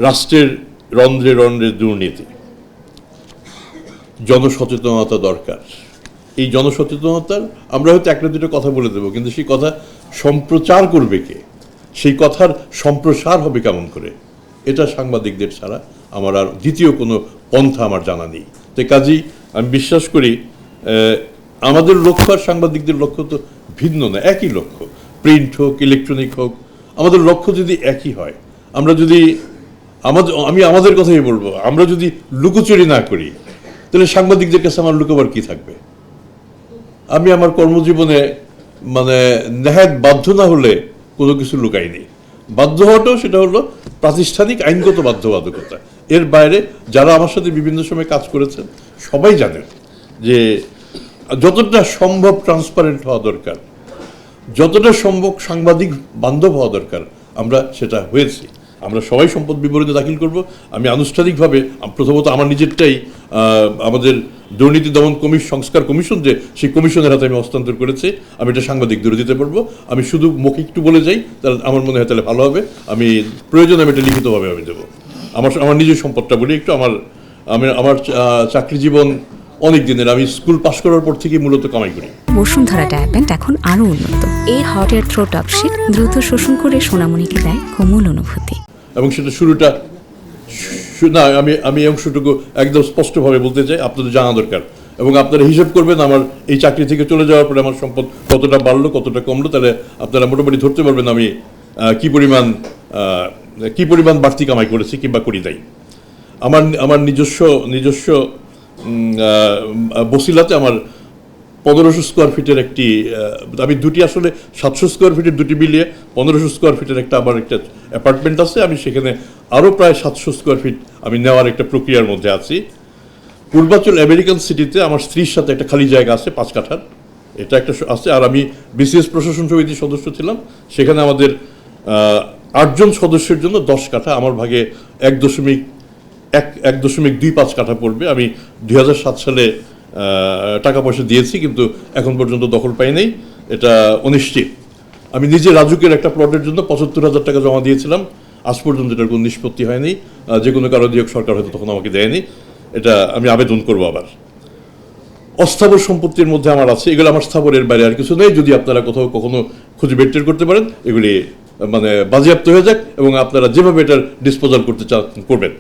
রাষ্ট্রের রন্ধ্রে রন্ধ্রে দুর্নীতি, জনসচেতনতা দরকার। এই জনসচেতনতার আমরা হয়তো একটা দুটো কথা বলে দেবো, কিন্তু সেই কথা সম্প্রচার করবে কে, সেই কথার সম্প্রসার হবে কেমন করে, এটা সাংবাদিকদের ছাড়া আমার আর দ্বিতীয় কোনো পন্থা আমার জানা নেই। তো কাজেই আমি বিশ্বাস করি আমাদের লক্ষ্য আর সাংবাদিকদের লক্ষ্য তো ভিন্ন না, একই লক্ষ্য। প্রিন্ট হোক, ইলেকট্রনিক হোক, আমাদের লক্ষ্য যদি একই হয়, আমরা যদি আমি আমাদের কথাই বলবো, আমরা যদি লুকোচুরি না করি, তাহলে সাংবাদিকদের কাছে আমার লুকোবার কি থাকবে? আমি আমার কর্মজীবনে মানে নেহাত বাধ্য না হলে কোনো কিছু লুকাইনি। বাধ্য হওয়াটাও সেটা হলো প্রাতিষ্ঠানিক আইনগত বাধ্যবাধকতা। এর বাইরে যারা আমার সাথে বিভিন্ন সময় কাজ করেছেন সবাই জানেন যে যতটা সম্ভব ট্রান্সপারেন্ট হওয়া দরকার, যতটা সম্ভব সাংবাদিক বান্ধব হওয়া দরকার, আমরা সেটা হয়েছি। আমরা সবাই সম্পদ বিবরণী দাখিল করব। আমি আনুষ্ঠানিকভাবে প্রথমত আমার নিজেরটাই আমাদের দুর্নীতি দমন সংস্কার কমিশন, যে সেই কমিশনের হাতে আমি হস্তান্তর করেছি, আমি এটা সাংবাদিকদের দিতে পারবো। আমি শুধু মুখে একটু বলে যাই, তাহলে আমার মনে হয় তাহলে ভালো হবে। আমি প্রয়োজনে আমি এটা লিখিতভাবে আমি দেবো। আমার নিজের সম্পদটা বলি একটু। আমার চাকরি জীবন অনেক দিনের। আমি স্কুল পাশ করার পর থেকে মূলত কামাই করি। বসুন্ধরা ডায়ার প্যান্ট এখন আরো উন্নত। এই hot air through top sheet দ্রুত শোষণ করে সোনামণিকে দেয় কোমল অনুভূতি। এবং সেটা শুরুটা না, আমি এই অংশটুকু একদম স্পষ্টভাবে বলতে চাই, আপনাদের জানা দরকার। এবং আপনারা হিসাব করবেন আমার এই চাকরি থেকে চলে যাওয়ার পরে আমার সম্পদ কতটা বাড়লো, কতটা কমলো, তাহলে আপনারা মোটামুটি ধরতে পারবেন আমি কি পরিমাণ বাড়তি কামাই করেছি কিংবা করি নাই। আমার নিজস্ব বসিলাতে আমার 1500 স্কোয়ার ফিটের একটি, আমি দুটি আসলে 700 স্কোয়ার ফিটের দুটি মিলিয়ে 1500 স্কোয়ার ফিটের আমার একটা অ্যাপার্টমেন্ট আছে। আমি সেখানে আরও প্রায় 700 স্কোয়ার ফিট আমি নেওয়ার একটা প্রক্রিয়ার মধ্যে আছি। পূর্বাঞ্চল আমেরিকান সিটিতে আমার স্ত্রীর সাথে একটা খালি জায়গা আছে 5 কাঠার, এটা একটা আছে। আর আমি বিসিএস প্রশাসন সমিতির সদস্য ছিলাম, সেখানে আমাদের 8 জন সদস্যের জন্য 10 কাঠা, আমার ভাগে 1.25 কাঠা পড়বে। আমি 2007 সালে টাকা পয়সা দিয়েছি, কিন্তু এখন পর্যন্ত দখল পাই নাই, এটা অনিশ্চিত। আমি নিজে রাজুকের একটা প্লটের জন্য 75,000 টাকা জমা দিয়েছিলাম, আজ পর্যন্ত এটার কোনো নিষ্পত্তি হয়নি। যে কোনো কারো দিয়ে সরকার হয়তো তখন আমাকে দেয়নি, এটা আমি আবেদন করবো আবার। অস্থাবর সম্পত্তির মধ্যে আমার আছে, এগুলো আমার স্থাবরের বাইরে আর কিছু নেই। যদি আপনারা কোথাও কখনো খুঁজে বের টের করতে পারেন, এগুলি মানে বাজেয়াপ্ত হয়ে যাক এবং আপনারা যেভাবে এটার ডিসপোজাল করতে চান করবেন।